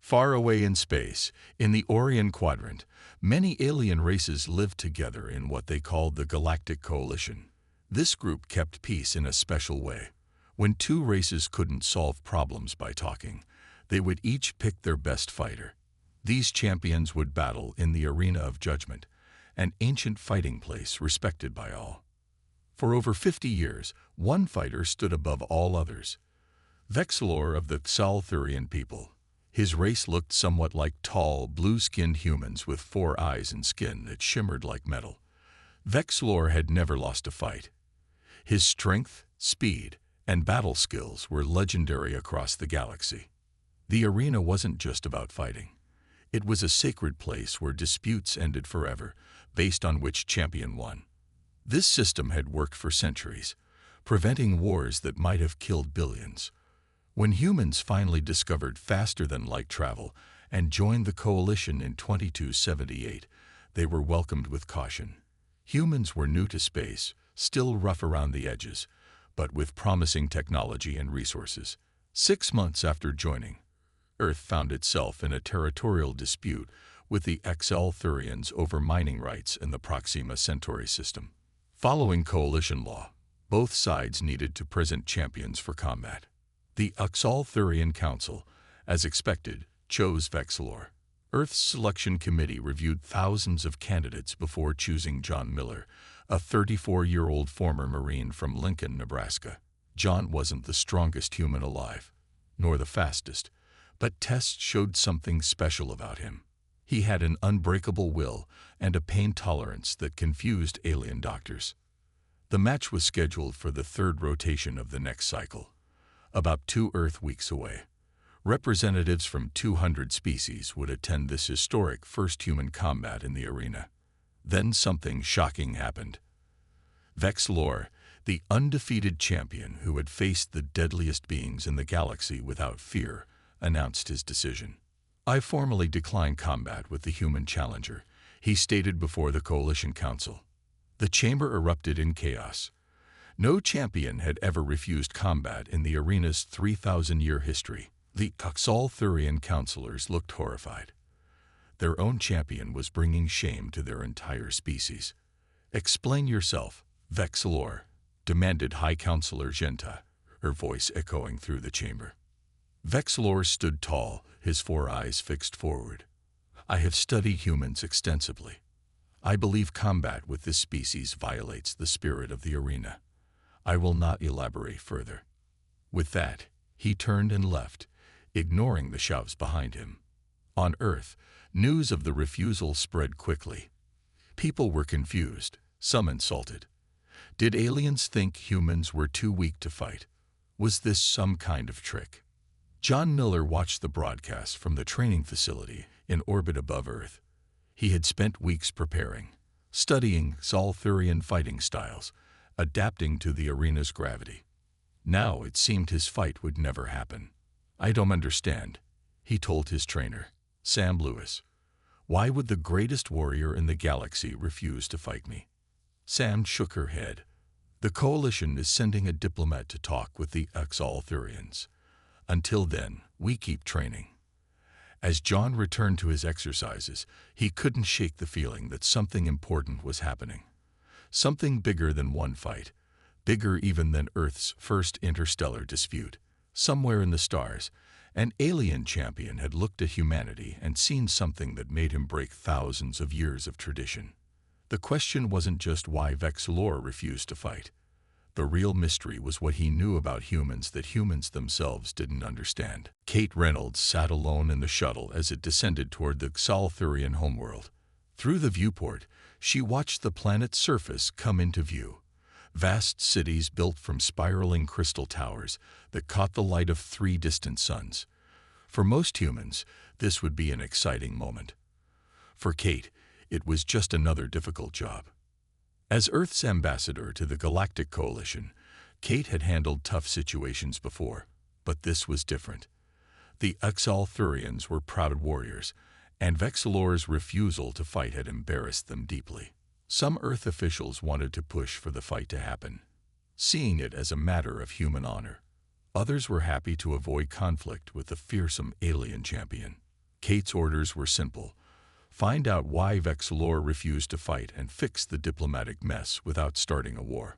Far away in space, in the Orion Quadrant, many alien races lived together in what they called the Galactic Coalition. This group kept peace in a special way. When two races couldn't solve problems by talking, they would each pick their best fighter. These champions would battle in the arena of judgment, an ancient fighting place respected by all. For over 50 years, one fighter stood above all others. Vexilor of the Xalthurian people. His race looked somewhat like tall, blue-skinned humans with 4 eyes and skin that shimmered like metal. Vexilor had never lost a fight. His strength, speed, and battle skills were legendary across the galaxy. The arena wasn't just about fighting. It was a sacred place where disputes ended forever, based on which champion won. This system had worked for centuries, preventing wars that might have killed billions. When humans finally discovered faster-than-light travel and joined the coalition in 2278, they were welcomed with caution. Humans were new to space, still rough around the edges, but with promising technology and resources. 6 months after joining, Earth found itself in a territorial dispute with the Xalthurians over mining rights in the Proxima Centauri system. Following coalition law, both sides needed to present champions for combat. The Xalthurian Council, as expected, chose Vexilor. Earth's selection committee reviewed thousands of candidates before choosing John Miller, a 34-year-old former Marine from Lincoln, Nebraska. John wasn't the strongest human alive, nor the fastest, but tests showed something special about him. He had an unbreakable will and a pain tolerance that confused alien doctors. The match was scheduled for the 3rd rotation of the next cycle, about 2 Earth weeks away. Representatives from 200 species would attend this historic first human combat in the arena. Then something shocking happened. Vexilor, the undefeated champion who had faced the deadliest beings in the galaxy without fear, announced his decision. "I formally decline combat with the human challenger," he stated before the Coalition Council. The chamber erupted in chaos. No champion had ever refused combat in the arena's 3,000-year history. The Xalthurian councilors looked horrified. Their own champion was bringing shame to their entire species. "Explain yourself, Vexilor," demanded High Counselor Genta, her voice echoing through the chamber. Vexilor stood tall, his 4 eyes fixed forward. "I have studied humans extensively. I believe combat with this species violates the spirit of the arena. I will not elaborate further." With that, he turned and left, ignoring the shouts behind him. On Earth, news of the refusal spread quickly. People were confused, some insulted. Did aliens think humans were too weak to fight? Was this some kind of trick? John Miller watched the broadcast from the training facility in orbit above Earth. He had spent weeks preparing, studying Xalthurian fighting styles, adapting to the arena's gravity. Now it seemed his fight would never happen. "I don't understand," he told his trainer, Sam Lewis. "Why would the greatest warrior in the galaxy refuse to fight me?" Sam shook her head. "The Coalition is sending a diplomat to talk with the Xalthurians. Until then, we keep training." As John returned to his exercises, he couldn't shake the feeling that something important was happening. Something bigger than one fight, bigger even than Earth's first interstellar dispute. Somewhere in the stars, an alien champion had looked at humanity and seen something that made him break thousands of years of tradition. The question wasn't just why Vexilor refused to fight. The real mystery was what he knew about humans that humans themselves didn't understand. Kate Reynolds sat alone in the shuttle as it descended toward the Xalthurian homeworld. Through the viewport, she watched the planet's surface come into view. Vast cities built from spiraling crystal towers that caught the light of 3 distant suns. For most humans, this would be an exciting moment. For Kate, it was just another difficult job. As Earth's ambassador to the Galactic Coalition, Kate had handled tough situations before, but this was different. The Xalthurians were proud warriors, and Vexilor's refusal to fight had embarrassed them deeply. Some Earth officials wanted to push for the fight to happen, seeing it as a matter of human honor. Others were happy to avoid conflict with the fearsome alien champion. Kate's orders were simple. Find out why Vexilor refused to fight and fix the diplomatic mess without starting a war.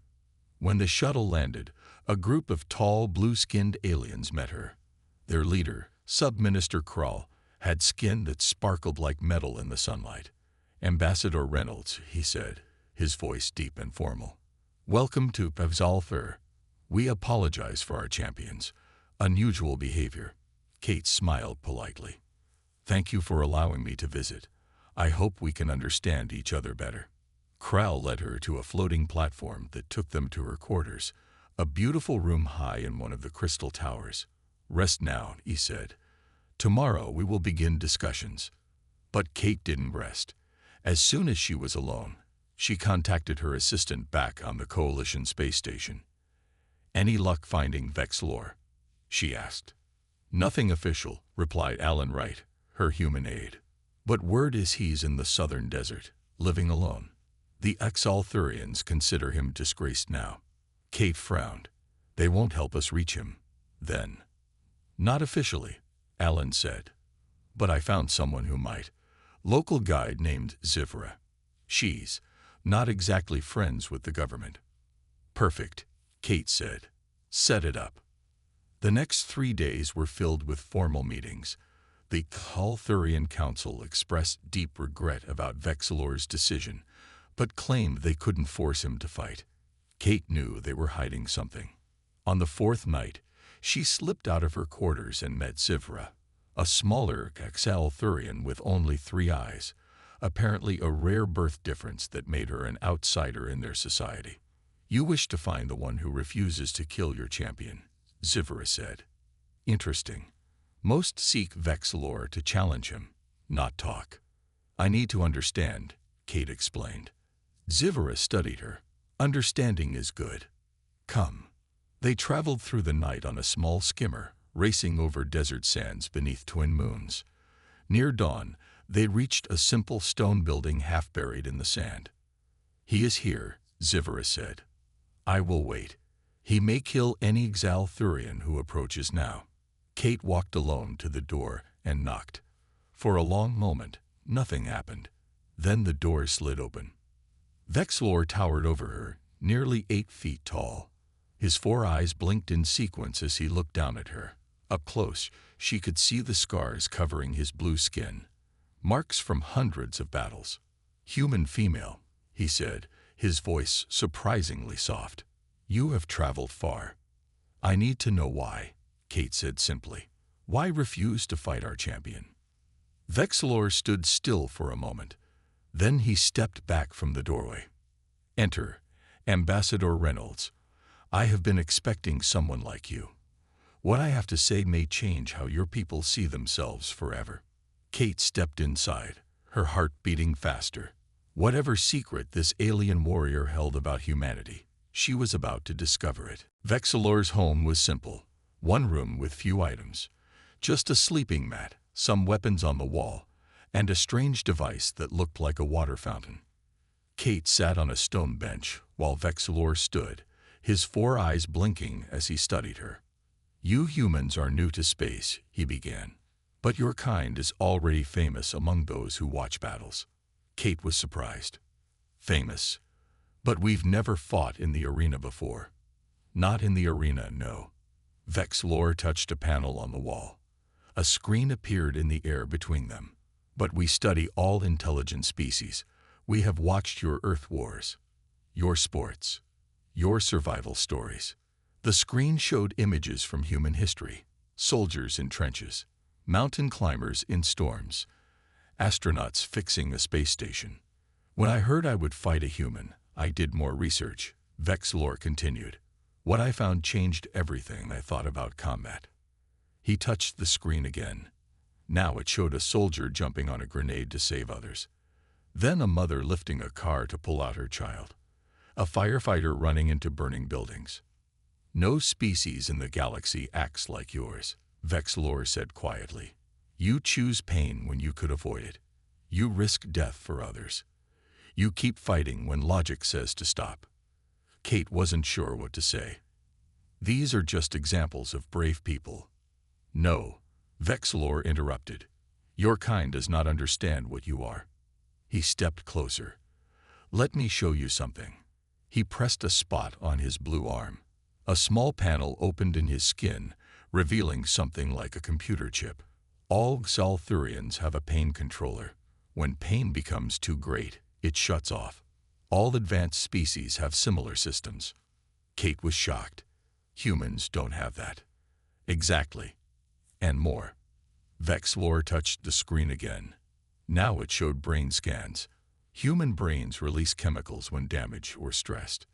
When the shuttle landed, a group of tall, blue-skinned aliens met her. Their leader, Sub-Minister Krull, had skin that sparkled like metal in the sunlight. "Ambassador Reynolds," he said, his voice deep and formal. "Welcome to Pevzalfur. We apologize for our champion's unusual behavior." Kate smiled politely. "Thank you for allowing me to visit. I hope we can understand each other better." Krull led her to a floating platform that took them to her quarters, a beautiful room high in one of the crystal towers. "Rest now," he said. "Tomorrow we will begin discussions." But Kate didn't rest. As soon as she was alone, she contacted her assistant back on the Coalition space station. "Any luck finding Vexilor?" she asked. "Nothing official," replied Alan Wright, her human aide. "But word is he's in the southern desert, living alone. The Exalthurians consider him disgraced now." Kate frowned. "They won't help us reach him, then?" "Not officially," Alan said. "But I found someone who might. Local guide named Zivra. She's not exactly friends with the government." "Perfect," Kate said. "Set it up." The next 3 days were filled with formal meetings. The Exalthurian Council expressed deep regret about Vexilor's decision, but claimed they couldn't force him to fight. Kate knew they were hiding something. On the 4th night, she slipped out of her quarters and met Zivra, a smaller Exalthurian with only 3 eyes, apparently a rare birth difference that made her an outsider in their society. "You wish to find the one who refuses to kill your champion," Zivra said. "Interesting. Most seek Vexilor to challenge him, not talk." "I need to understand," Kate explained. Zivra studied her. "Understanding is good. Come." They traveled through the night on a small skimmer, racing over desert sands beneath twin moons. Near dawn, they reached a simple stone building half buried in the sand. "He is here," Zivra said. "I will wait. He may kill any Exalthurian who approaches now." Kate walked alone to the door and knocked. For a long moment, nothing happened. Then the door slid open. Vexilor towered over her, nearly 8 feet tall. His 4 eyes blinked in sequence as he looked down at her. Up close, she could see the scars covering his blue skin, marks from hundreds of battles. "Human female," he said, his voice surprisingly soft. "You have traveled far." "I need to know why," Kate said simply. "Why refuse to fight our champion?" Vexilor stood still for a moment. Then he stepped back from the doorway. "Enter, Ambassador Reynolds. I have been expecting someone like you. What I have to say may change how your people see themselves forever." Kate stepped inside, her heart beating faster. Whatever secret this alien warrior held about humanity, she was about to discover it. Vexilor's home was simple. 1 room with few items. Just a sleeping mat, some weapons on the wall, and a strange device that looked like a water fountain. Kate sat on a stone bench while Vexilor stood, his 4 eyes blinking as he studied her. "You humans are new to space," he began, "but your kind is already famous among those who watch battles." Kate was surprised. "Famous? But we've never fought in the arena before." "Not in the arena, no." Vexilor touched a panel on the wall. A screen appeared in the air between them. "But we study all intelligent species. We have watched your Earth wars, your sports, your survival stories." The screen showed images from human history: soldiers in trenches, mountain climbers in storms, astronauts fixing a space station. "When I heard I would fight a human, I did more research," Vexilor continued. "What I found changed everything I thought about combat." He touched the screen again. Now it showed a soldier jumping on a grenade to save others. Then a mother lifting a car to pull out her child. A firefighter running into burning buildings. "No species in the galaxy acts like yours," Vexilor said quietly. "You choose pain when you could avoid it. You risk death for others. You keep fighting when logic says to stop." Kate wasn't sure what to say. "These are just examples of brave people." "No," Vexilor interrupted. Your kind does not understand what you are. He stepped closer. Let me show you something. He pressed a spot on his blue arm. A small panel opened in his skin, revealing something like a computer chip. All Xalthurians have a pain controller. When pain becomes too great, it shuts off. All advanced species have similar systems. Kate was shocked. Humans don't have that. Exactly. And more. Vexlor touched the screen again. Now it showed brain scans. Human brains release chemicals when damaged or stressed.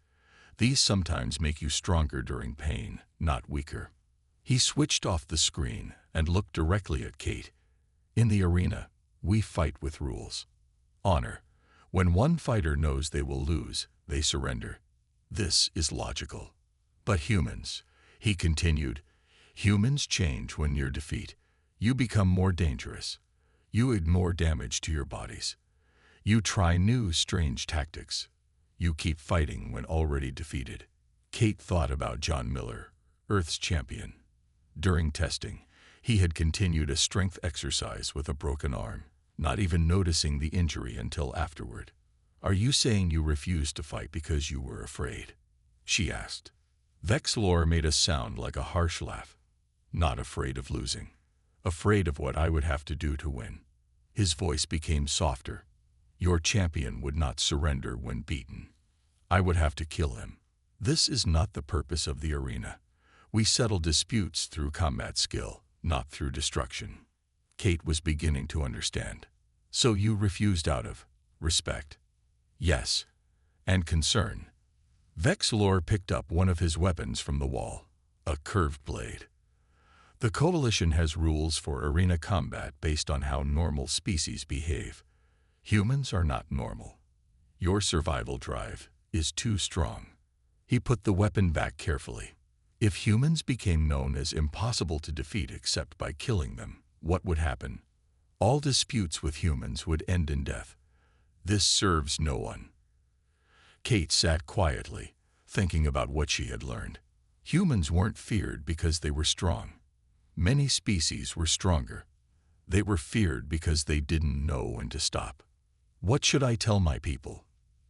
These sometimes make you stronger during pain, not weaker. He switched off the screen and looked directly at Kate. In the arena, we fight with rules. Honor. When one fighter knows they will lose, they surrender. This is logical. But humans, he continued, humans change when near defeat. You become more dangerous. You ignore damage to your bodies. You try new, strange tactics. You keep fighting when already defeated. Kate thought about John Miller, Earth's champion. During testing, he had continued a strength exercise with a broken arm, not even noticing the injury until afterward. Are you saying you refused to fight because you were afraid? She asked. Vexlor made a sound like a harsh laugh. Not afraid of losing. Afraid of what I would have to do to win. His voice became softer. Your champion would not surrender when beaten. I would have to kill him. This is not the purpose of the arena. We settle disputes through combat skill, not through destruction. Kate was beginning to understand. So you refused out of respect? Yes. And concern. Vexlor picked up one of his weapons from the wall, a curved blade. The Coalition has rules for arena combat based on how normal species behave. Humans are not normal. Your survival drive is too strong. He put the weapon back carefully. If humans became known as impossible to defeat except by killing them, what would happen? All disputes with humans would end in death. This serves no one. Kate sat quietly, thinking about what she had learned. Humans weren't feared because they were strong. Many species were stronger. They were feared because they didn't know when to stop. What should I tell my people?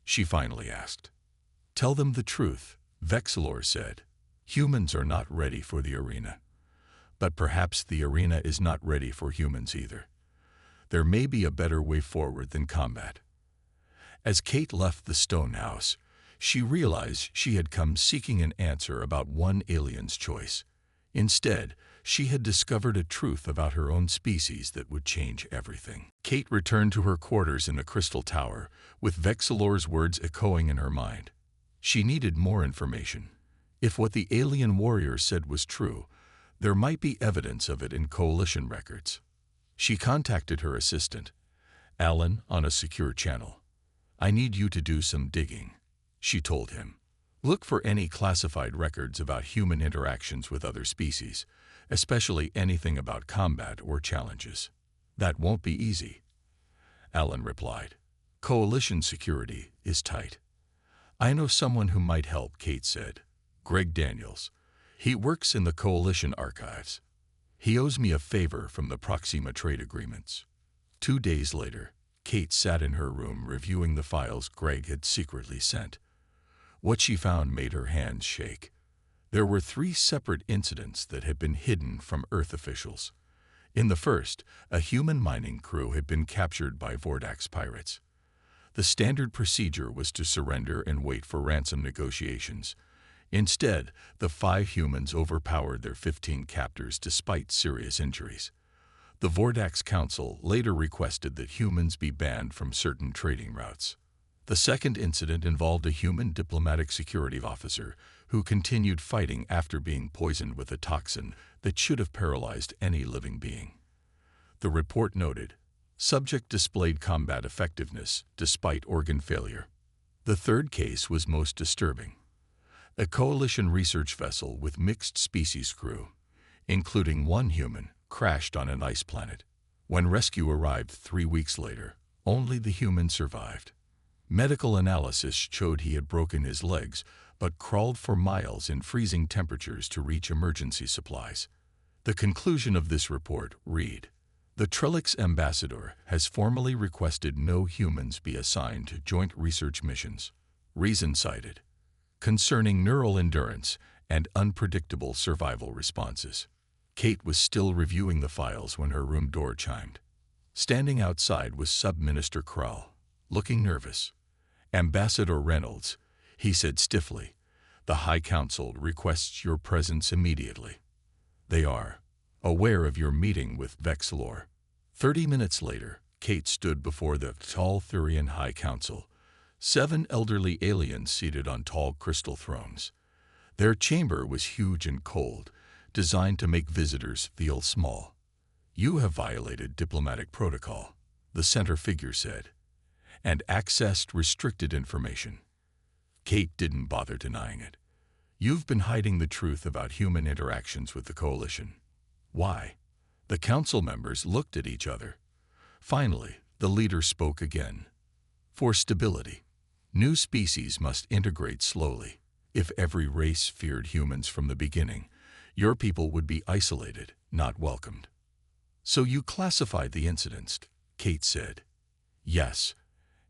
She finally asked. Tell them the truth, Vexlor said. Humans are not ready for the arena. But perhaps the arena is not ready for humans either. There may be a better way forward than combat. As Kate left the stone house, she realized she had come seeking an answer about one alien's choice. Instead, she had discovered a truth about her own species that would change everything. Kate returned to her quarters in the crystal tower, with Vexlor's words echoing in her mind. She needed more information. If what the alien warrior said was true, there might be evidence of it in Coalition records. She contacted her assistant, Alan, on a secure channel. I need you to do some digging, she told him. Look for any classified records about human interactions with other species, especially anything about combat or challenges. That won't be easy, Alan replied. Coalition security is tight. I know someone who might help, Kate said. Greg Daniels. He works in the Coalition archives. He owes me a favor from the Proxima trade agreements. 2 days later, Kate sat in her room reviewing the files Greg had secretly sent. What she found made her hands shake. There were 3 separate incidents that had been hidden from Earth officials. In the first, a human mining crew had been captured by Vordax pirates. The standard procedure was to surrender and wait for ransom negotiations. Instead, the 5 humans overpowered their 15 captors despite serious injuries. The Vordax Council later requested that humans be banned from certain trading routes. The second incident involved a human diplomatic security officer who continued fighting after being poisoned with a toxin that should have paralyzed any living being. The report noted, subject displayed combat effectiveness despite organ failure. The third case was most disturbing. A Coalition research vessel with mixed species crew, including 1 human, crashed on an ice planet. When rescue arrived 3 weeks later, only the human survived. Medical analysis showed he had broken his legs, but crawled for miles in freezing temperatures to reach emergency supplies. The conclusion of this report read, The Trellix ambassador has formally requested no humans be assigned to joint research missions. Reason cited: concerning neural endurance and unpredictable survival responses. Kate was still reviewing the files when her room door chimed. Standing outside was Sub-Minister Krull, looking nervous. "Ambassador Reynolds," he said stiffly, "the High Council requests your presence immediately. They are aware of your meeting with Vexlor." 30 minutes later, Kate stood before the tall Thurian High Council, 7 elderly aliens seated on tall crystal thrones. Their chamber was huge and cold, designed to make visitors feel small. "You have violated diplomatic protocol," the center figure said, "and accessed restricted information." Kate didn't bother denying it. "You've been hiding the truth about human interactions with the Coalition." "Why?" The council members looked at each other. Finally, the leader spoke again. "For stability. New species must integrate slowly. If every race feared humans from the beginning, your people would be isolated, not welcomed." "So you classified the incidents," Kate said. "Yes,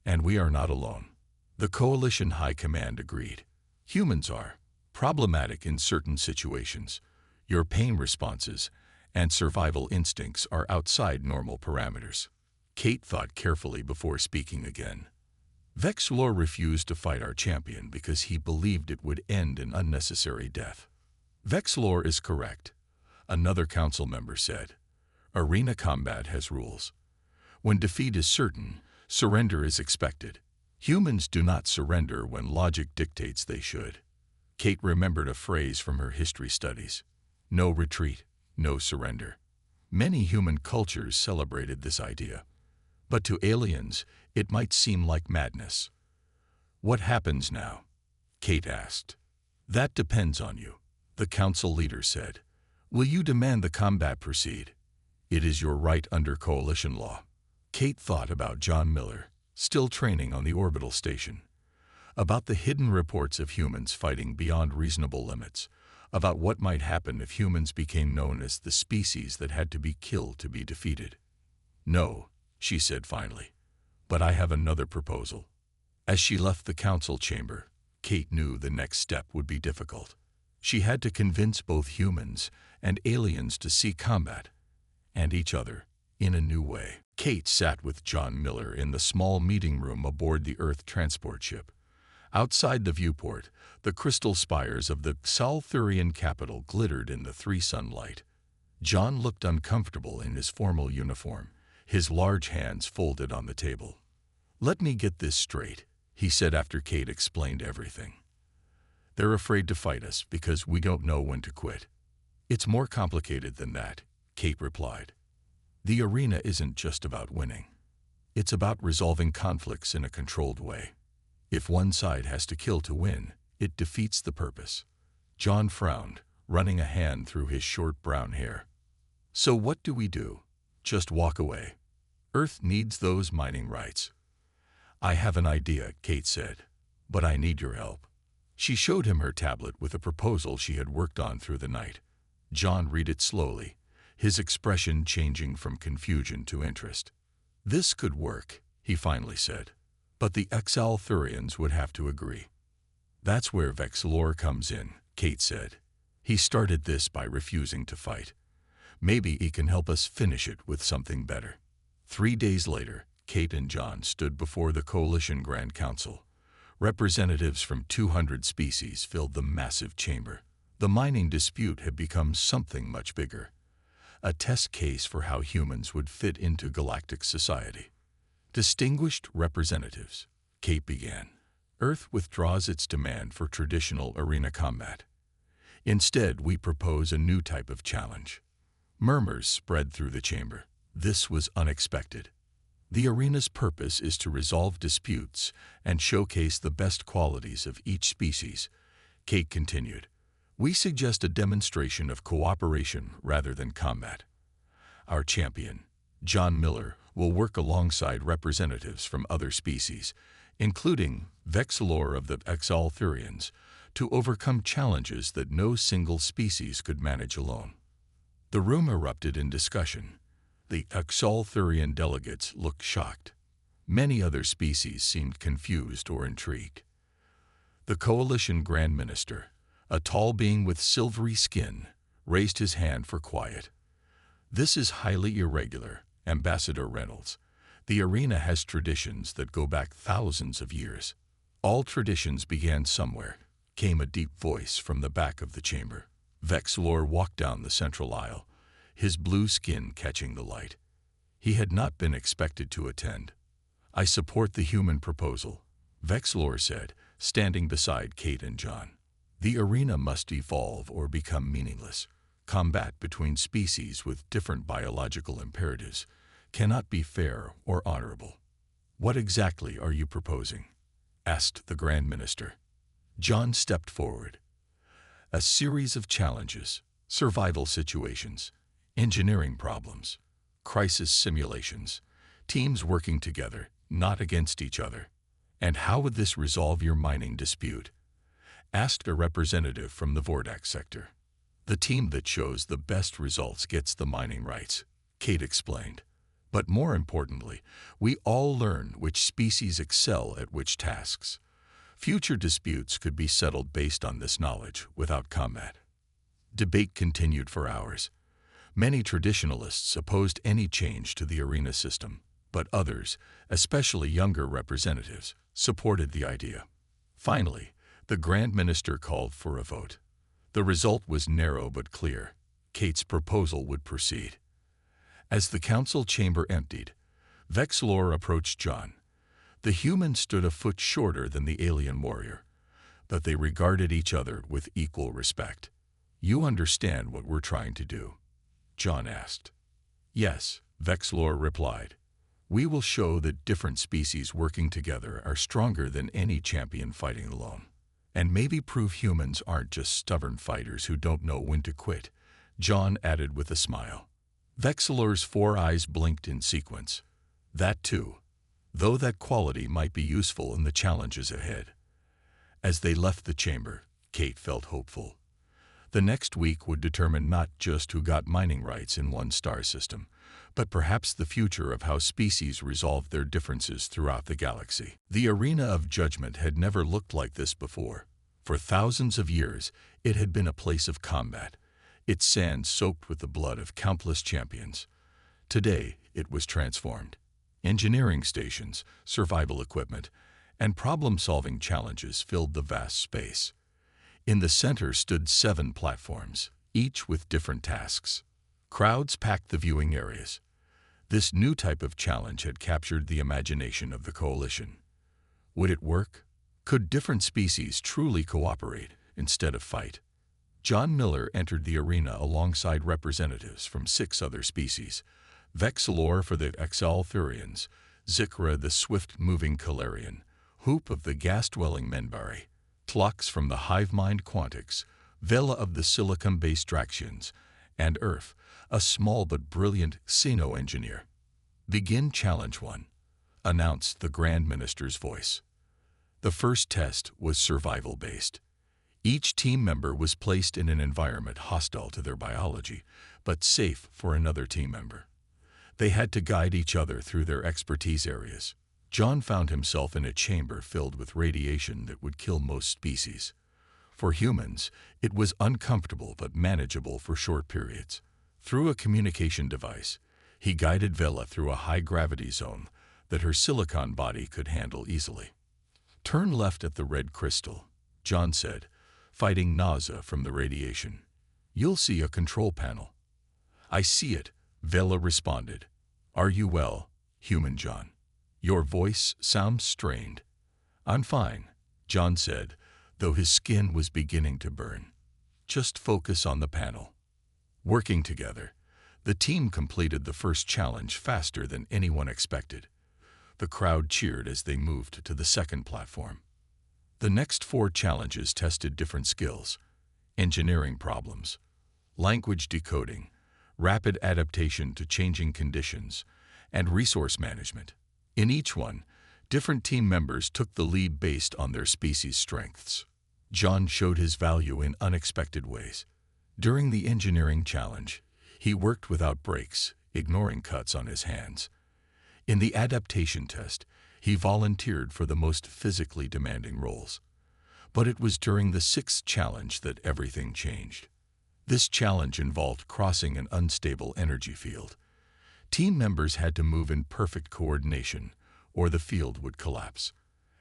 and we are not alone." The Coalition High Command agreed. "Humans are problematic in certain situations. Your pain responses and survival instincts are outside normal parameters." Kate thought carefully before speaking again. "Vexlor refused to fight our champion because he believed it would end in unnecessary death." "Vexlor is correct," another council member said. "Arena combat has rules. When defeat is certain, surrender is expected. Humans do not surrender when logic dictates they should." Kate remembered a phrase from her history studies: "No retreat, no surrender." Many human cultures celebrated this idea, but to aliens it might seem like madness. "What happens now?" Kate asked. "That depends on you," the council leader said. "Will you demand the combat proceed? It is your right under coalition law." Kate thought about John Miller, still training on the orbital station, about the hidden reports of humans fighting beyond reasonable limits, about what might happen if humans became known as the species that had to be killed to be defeated. "No," she said finally, "but I have another proposal." As she left the council chamber, Kate knew the next step would be difficult. She had to convince both humans and aliens to see combat, and each other, in a new way. Kate sat with John Miller in the small meeting room aboard the Earth transport ship. Outside the viewport, the crystal spires of the Thurian capital glittered in the sunlight. John looked uncomfortable in his formal uniform, his large hands folded on the table. "Let me get this straight," he said after Kate explained everything. "They're afraid to fight us because we don't know when to quit." "It's more complicated than that," Kate replied. "The arena isn't just about winning. It's about resolving conflicts in a controlled way. If one side has to kill to win, it defeats the purpose." John frowned, running a hand through his short brown hair. "So what do we do? Just walk away? Earth needs those mining rights." "I have an idea," Kate said, "but I need your help." She showed him her tablet with a proposal she had worked on through the night. John read it slowly, his expression changing from confusion to interest. "This could work," he finally said, "but the Thurians would have to agree." "That's where Vexlor comes in," Kate said. "He started this by refusing to fight. Maybe he can help us finish it with something better." 3 days later, Kate and John stood before the Coalition Grand Council. Representatives from 200 species filled the massive chamber. The mining dispute had become something much bigger, a test case for how humans would fit into galactic society. "Distinguished representatives," Kate began, "Earth withdraws its demand for traditional arena combat. Instead, we propose a new type of challenge." Murmurs spread through the chamber. This was unexpected. "The arena's purpose is to resolve disputes and showcase the best qualities of each species," Kate continued. "We suggest a demonstration of cooperation rather than combat. Our champion, John Miller, will work alongside representatives from other species, including Vexlor of the Thurians, to overcome challenges that no single species could manage alone." The room erupted in discussion. The Exalthurian delegates looked shocked. Many other species seemed confused or intrigued. The coalition Grand Minister, a tall being with silvery skin, raised his hand for quiet. "This is highly irregular, Ambassador Reynolds. The arena has traditions that go back thousands of years. All traditions began somewhere," came a deep voice from the back of the chamber. Vexlor walked down the central aisle, his blue skin catching the light. He had not been expected to attend. "I support the human proposal," Vexlor said, standing beside Kate and John. "The arena must evolve or become meaningless. Combat between species with different biological imperatives cannot be fair or honorable." "What exactly are you proposing?" asked the Grand Minister. John stepped forward. "A series of challenges, survival situations, engineering problems, crisis simulations, teams working together, not against each other." "And how would this resolve your mining dispute?" asked a representative from the Vordax sector. "The team that shows the best results gets the mining rights," Kate explained. "But more importantly, we all learn which species excel at which tasks. Future disputes could be settled based on this knowledge without combat." Debate continued for hours. Many traditionalists opposed any change to the arena system, but others, especially younger representatives, supported the idea. Finally, the Grand Minister called for a vote. The result was narrow but clear. Kate's proposal would proceed. As the council chamber emptied, Vexlor approached John. The human stood a foot shorter than the alien warrior, but they regarded each other with equal respect. "You understand what we're trying to do?" John asked. "Yes," Vexlor replied. "We will show that different species working together are stronger than any champion fighting alone. And maybe prove humans aren't just stubborn fighters who don't know when to quit," John added with a smile. Vexlor's 4 eyes blinked in sequence. "That too, though that quality might be useful in the challenges ahead." As they left the chamber, Kate felt hopeful. The next week would determine not just who got mining rights in one star system, but perhaps the future of how species resolved their differences throughout the galaxy. The arena of judgment had never looked like this before. For thousands of years, it had been a place of combat, its sands soaked with the blood of countless champions. Today, it was transformed. Engineering stations, survival equipment, and problem-solving challenges filled the vast space. In the center stood 7 platforms, each with different tasks. Crowds packed the viewing areas. This new type of challenge had captured the imagination of the coalition. Would it work? Could different species truly cooperate instead of fight? John Miller entered the arena alongside representatives from 6 other species: Vexlor for the Exalthurians, Zikra the swift-moving Calarian, Hoop of the gas-dwelling Menbari, Tlux from the hive-mind Quantix, Vela of the silicon-based Draxians, and Urf, a small but brilliant Xeno-engineer. "Begin Challenge 1," announced the Grand Minister's voice. The first test was survival-based. Each team member was placed in an environment hostile to their biology, but safe for another team member. They had to guide each other through their expertise areas. John found himself in a chamber filled with radiation that would kill most species. For humans, it was uncomfortable but manageable for short periods. Through a communication device, he guided Vela through a high-gravity zone that her silicon body could handle easily. "Turn left at the red crystal," John said, fighting nausea from the radiation. "You'll see a control panel." "I see it," Vela responded. "Are you well, human John? Your voice sounds strained." "I'm fine," John said, though his skin was beginning to burn. "Just focus on the panel." Working together, the team completed the first challenge faster than anyone expected. The crowd cheered as they moved to the second platform. The next 4 challenges tested different skills: engineering problems, language decoding, rapid adaptation to changing conditions, and resource management. In each one, different team members took the lead based on their species' strengths. John showed his value in unexpected ways. During the engineering challenge, he worked without breaks, ignoring cuts on his hands. In the adaptation test, he volunteered for the most physically demanding roles. But it was during the sixth challenge that everything changed. This challenge involved crossing an unstable energy field. Team members had to move in perfect coordination, or the field would collapse.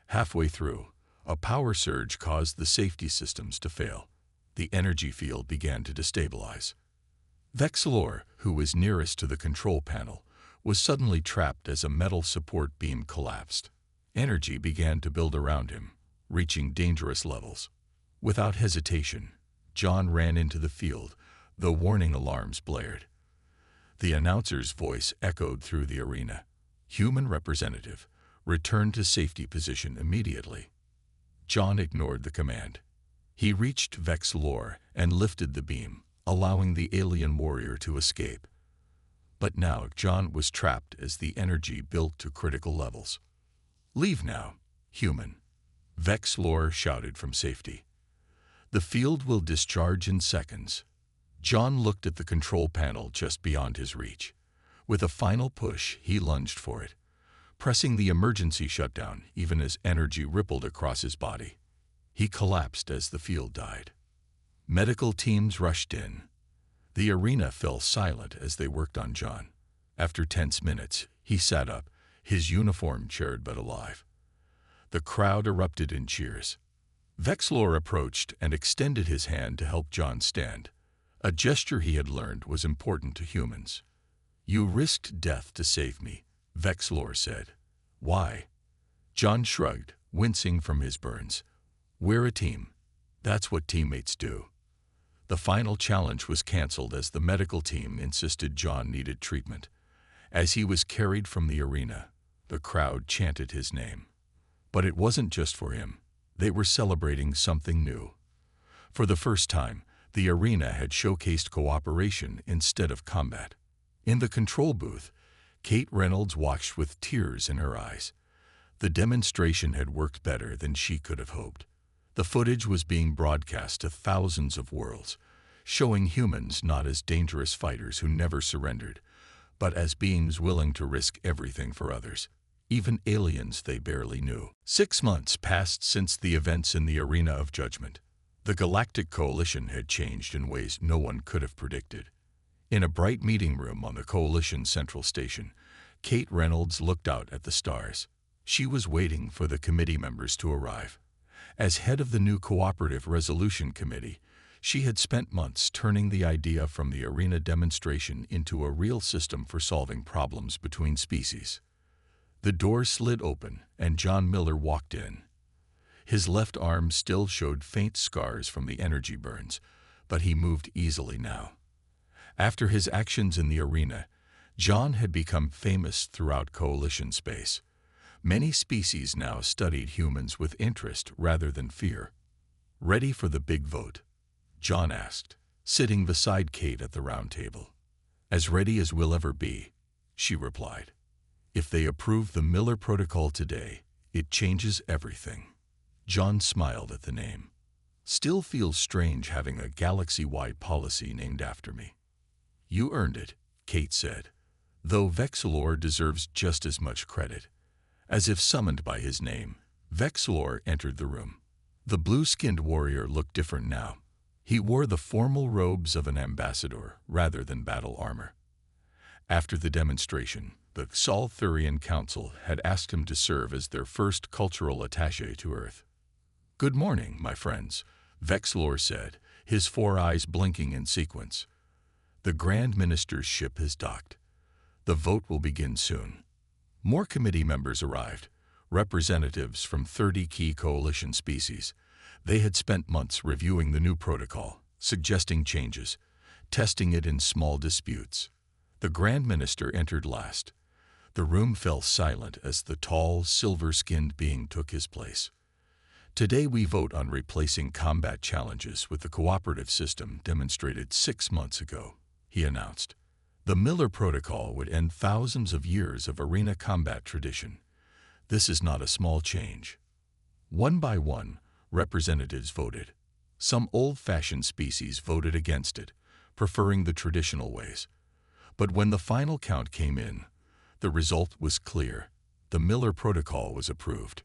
Halfway through, a power surge caused the safety systems to fail. The energy field began to destabilize. Vexilor, who was nearest to the control panel, was suddenly trapped as a metal support beam collapsed. Energy began to build around him, reaching dangerous levels. Without hesitation, John ran into the field, though warning alarms blared. The announcer's voice echoed through the arena. Human representative, return to safety position immediately. John ignored the command. He reached Vexilor and lifted the beam, allowing the alien warrior to escape. But now John was trapped as the energy built to critical levels. Leave now, human, Vexilor shouted from safety. The field will discharge in seconds. John looked at the control panel just beyond his reach. With a final push, he lunged for it, pressing the emergency shutdown even as energy rippled across his body. He collapsed as the field died. Medical teams rushed in. The arena fell silent as they worked on John. After tense minutes, he sat up, his uniform charred but alive. The crowd erupted in cheers. Vexilor approached and extended his hand to help John stand. A gesture he had learned was important to humans. You risked death to save me, Vexilor said. Why? John shrugged, wincing from his burns. We're a team. That's what teammates do. The final challenge was canceled as the medical team insisted John needed treatment. As he was carried from the arena, the crowd chanted his name. But it wasn't just for him. They were celebrating something new. For the first time, the arena had showcased cooperation instead of combat. In the control booth, Kate Reynolds watched with tears in her eyes. The demonstration had worked better than she could have hoped. The footage was being broadcast to thousands of worlds, showing humans not as dangerous fighters who never surrendered, but as beings willing to risk everything for others, even aliens they barely knew. 6 months passed since the events in the Arena of Judgment. The Galactic Coalition had changed in ways no one could have predicted. In a bright meeting room on the Coalition Central Station, Kate Reynolds looked out at the stars. She was waiting for the committee members to arrive. As head of the new Cooperative Resolution Committee, she had spent months turning the idea from the arena demonstration into a real system for solving problems between species. The door slid open, and John Miller walked in. His left arm still showed faint scars from the energy burns, but he moved easily now. After his actions in the arena, John had become famous throughout Coalition space. Many species now studied humans with interest rather than fear. Ready for the big vote? John asked, sitting beside Kate at the round table. As ready as we'll ever be, she replied. If they approve the Miller Protocol today, it changes everything. John smiled at the name. Still feels strange having a galaxy-wide policy named after me. You earned it, Kate said, though Vexilor deserves just as much credit. As if summoned by his name, Vexilor entered the room. The blue-skinned warrior looked different now. He wore the formal robes of an ambassador rather than battle armor. After the demonstration, the Solthurian Council had asked him to serve as their first cultural attaché to Earth. Good morning, my friends, Vexilor said, his 4 eyes blinking in sequence. The Grand Minister's ship has docked. The vote will begin soon. More committee members arrived, representatives from 30 key coalition species. They had spent months reviewing the new protocol, suggesting changes, testing it in small disputes. The Grand Minister entered last. The room fell silent as the tall, silver-skinned being took his place. Today we vote on replacing combat challenges with the cooperative system demonstrated 6 months ago, he announced. The Miller Protocol would end thousands of years of arena combat tradition. This is not a small change. One by one, representatives voted. Some old-fashioned species voted against it, preferring the traditional ways. But when the final count came in, the result was clear. The Miller Protocol was approved.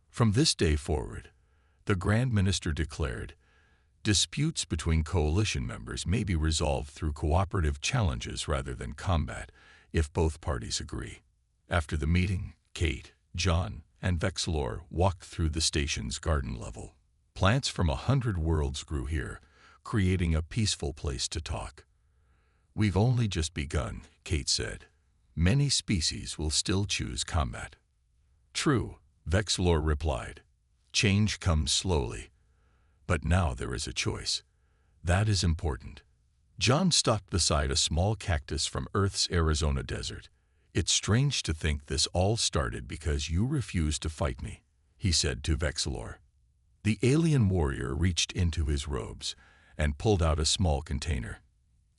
From this day forward, the Grand Minister declared, disputes between coalition members may be resolved through cooperative challenges rather than combat, if both parties agree. After the meeting, Kate, John, and Vexilor walked through the station's garden level. Plants from 100 worlds grew here, creating a peaceful place to talk. We've only just begun, Kate said. Many species will still choose combat. True, Vexilor replied. Change comes slowly. But now there is a choice. That is important. John stopped beside a small cactus from Earth's Arizona desert. It's strange to think this all started because you refused to fight me, he said to Vexilor. The alien warrior reached into his robes and pulled out a small container.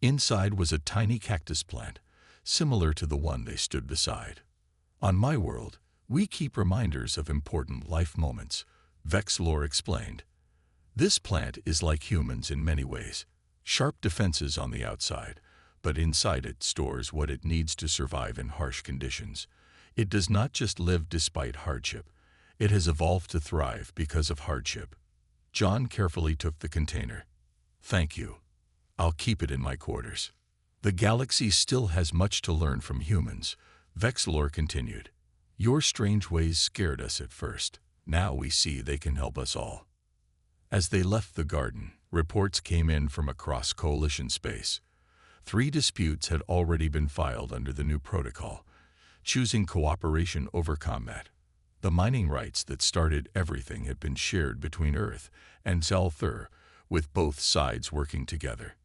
Inside was a tiny cactus plant, similar to the one they stood beside. On my world, we keep reminders of important life moments, Vexilor explained. This plant is like humans in many ways. Sharp defenses on the outside, but inside it stores what it needs to survive in harsh conditions. It does not just live despite hardship. It has evolved to thrive because of hardship. John carefully took the container. Thank you. I'll keep it in my quarters. The galaxy still has much to learn from humans, Vexilor continued. Your strange ways scared us at first. Now we see they can help us all. As they left the garden, reports came in from across coalition space. 3 disputes had already been filed under the new protocol, choosing cooperation over combat. The mining rights that started everything had been shared between Earth and Zalthur, with both sides working together.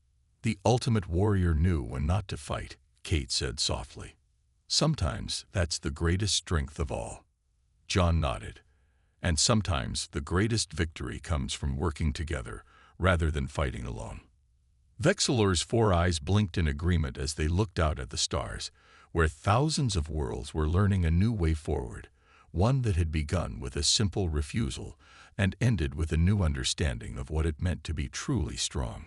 The ultimate warrior knew when not to fight, Kate said softly. Sometimes that's the greatest strength of all. John nodded. And sometimes the greatest victory comes from working together rather than fighting alone. Vexilor's 4 eyes blinked in agreement as they looked out at the stars, where thousands of worlds were learning a new way forward, one that had begun with a simple refusal and ended with a new understanding of what it meant to be truly strong.